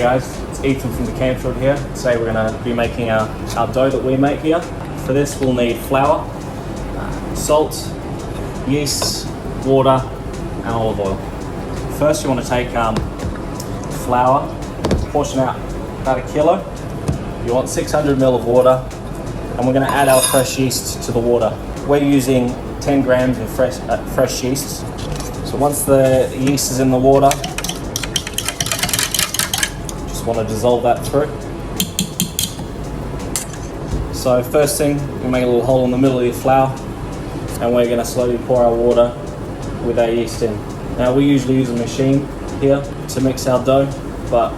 guys, it's Ethan from the Camfield here. Today we're going to be making our dough that we make here. For this we'll need flour, salt, yeast, water and olive oil. First you want to take flour, portion out about 1 kilo. You want 600 ml of water, and we're going to add our fresh yeast to the water. We're using 10 grams of fresh yeast. So once the yeast is in the water, just want to dissolve that through. So first thing, we make a little hole in the middle of your flour, and we're going to slowly pour our water with our yeast in. Now we usually use a machine here to mix our dough, but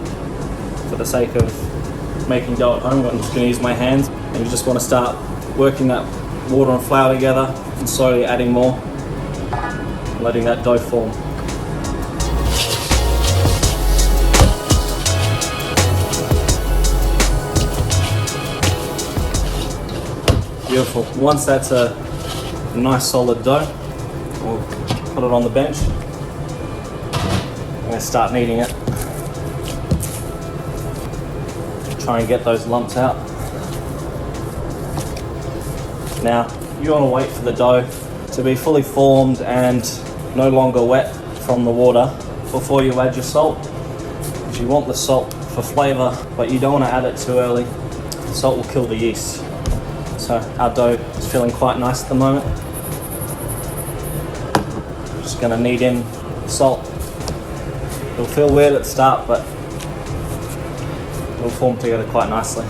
for the sake of making dough at home, I'm just going to use my hands. And you just want to start working that water and flour together and slowly adding more, and letting that dough form. Beautiful. Once that's a nice solid dough, we'll put it on the bench. I'm going to start kneading it. Try and get those lumps out. Now, you want to wait for the dough to be fully formed and no longer wet from the water before you add your salt. Because you want the salt for flavour, but you don't want to add it too early. The salt will kill the yeast. So our dough is feeling quite nice at the moment. Just going to knead in salt. It'll feel weird at the start, but it'll form together quite nicely.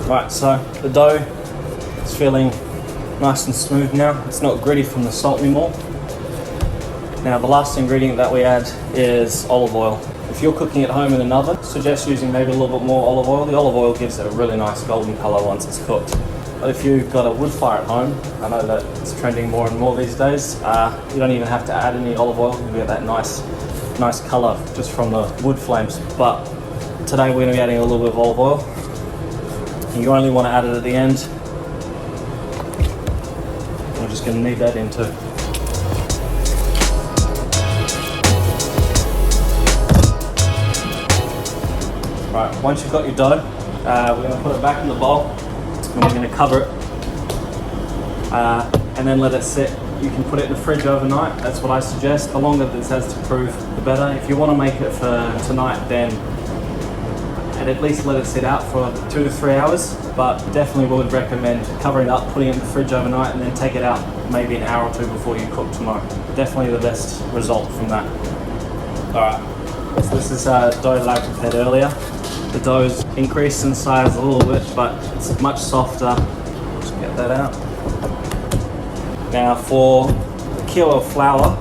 Right, so the dough is feeling nice and smooth now. It's not gritty from the salt anymore. Now the last ingredient that we add is olive oil. If you're cooking at home in an oven, I suggest using maybe a little bit more olive oil. The olive oil gives it a really nice golden colour once it's cooked. But if you've got a wood fire at home, I know that it's trending more and more these days, you don't even have to add any olive oil. You get that nice colour just from the wood flames. But today we're going to be adding a little bit of olive oil. You only want to add it at the end. We're just going to knead that in too. Right, once you've got your dough, we're going to put it back in the bowl and we're going to cover it and then let it sit. You can put it in the fridge overnight, that's what I suggest. The longer this has to prove, the better. If you want to make it for tonight, then at least let it sit out for 2 to 3 hours, but definitely would recommend covering it up, putting it in the fridge overnight, and then take it out maybe an hour or two before you cook tomorrow. Definitely the best result from that. Alright, so this is dough that I prepared earlier. The dough's increased in size a little bit, but it's much softer. Just get that out. Now for a kilo of flour,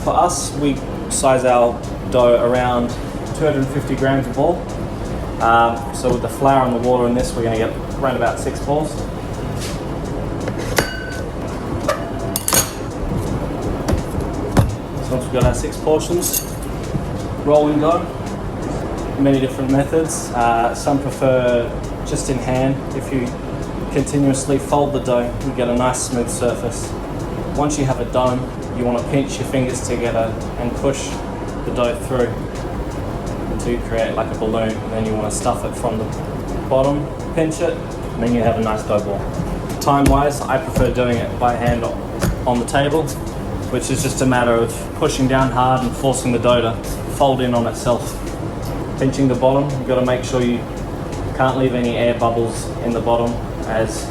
for us we size our dough around 250 grams a ball. So with the flour and the water in this, we're going to get around about 6 balls. So once we've got our 6 portions, rolling dough, many different methods. Some prefer just in hand. If you continuously fold the dough, you get a nice smooth surface. Once you have a dome, you want to pinch your fingers together and push the dough through to create like a balloon, and then you want to stuff it from the bottom, pinch it, and then you have a nice dough ball. Time wise, I prefer doing it by hand on the table, which is just a matter of pushing down hard and forcing the dough to fold in on itself. Pinching the bottom, you've got to make sure you can't leave any air bubbles in the bottom, as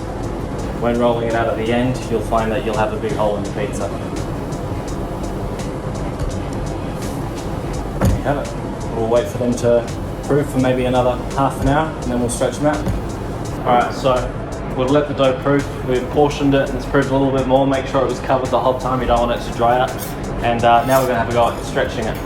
when rolling it out at the end, you'll find that you'll have a big hole in the pizza. There you have it. We'll wait for them to proof for maybe another half an hour, and then we'll stretch them out. Alright, so we'll let the dough proof. We've portioned it and it's proofed a little bit more. Make sure it was covered the whole time, you don't want it to dry out. And now we're going to have a go at stretching it.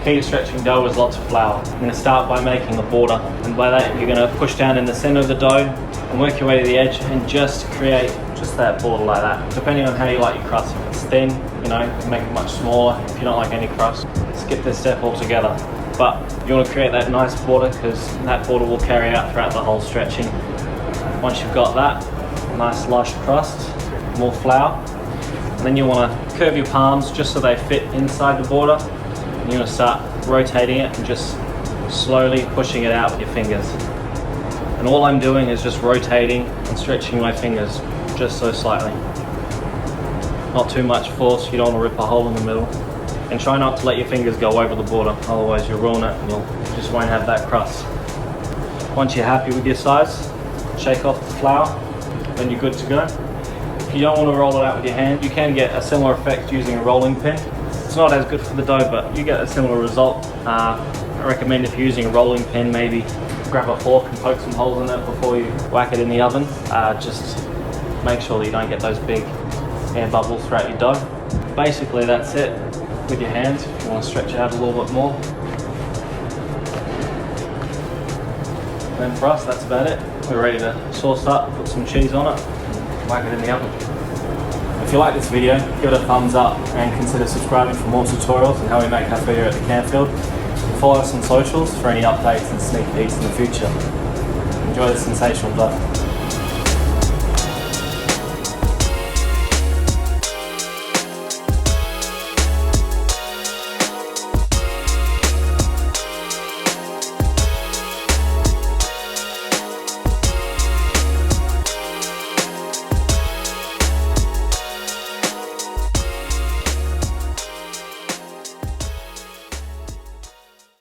Key to stretching dough is lots of flour. I'm going to start by making a border, and by that you're going to push down in the center of the dough and work your way to the edge and just create just that border like that. Depending on how you like your crust. If it's thin, you know, you can make it much smaller. If you don't like any crust, skip this step altogether. But you want to create that nice border, because that border will carry out throughout the whole stretching. Once you've got that nice lush crust, more flour, And then you want to curve your palms just so they fit inside the border. And you're going to start rotating it and just slowly pushing it out with your fingers. And all I'm doing is just rotating and stretching my fingers just so slightly. Not too much force, you don't want to rip a hole in the middle. And try not to let your fingers go over the border, otherwise you'll ruin it and you just won't have that crust. Once you're happy with your size, shake off the flour, then you're good to go. If you don't want to roll it out with your hand, you can get a similar effect using a rolling pin. It's not as good for the dough, but you get a similar result. I recommend if you're using a rolling pin, maybe grab a fork and poke some holes in it before you whack it in the oven. Just make sure that you don't get those big air bubbles throughout your dough. Basically that's it with your hands. If you want to stretch it out a little bit more. And then for us, that's about it. We're ready to sauce up, put some cheese on it, and whack it in the oven. If you like this video, give it a thumbs up and consider subscribing for more tutorials on how we make cafe here at the Camfield. Follow us on socials for any updates and sneak peeks in the future. Enjoy the sensational dough.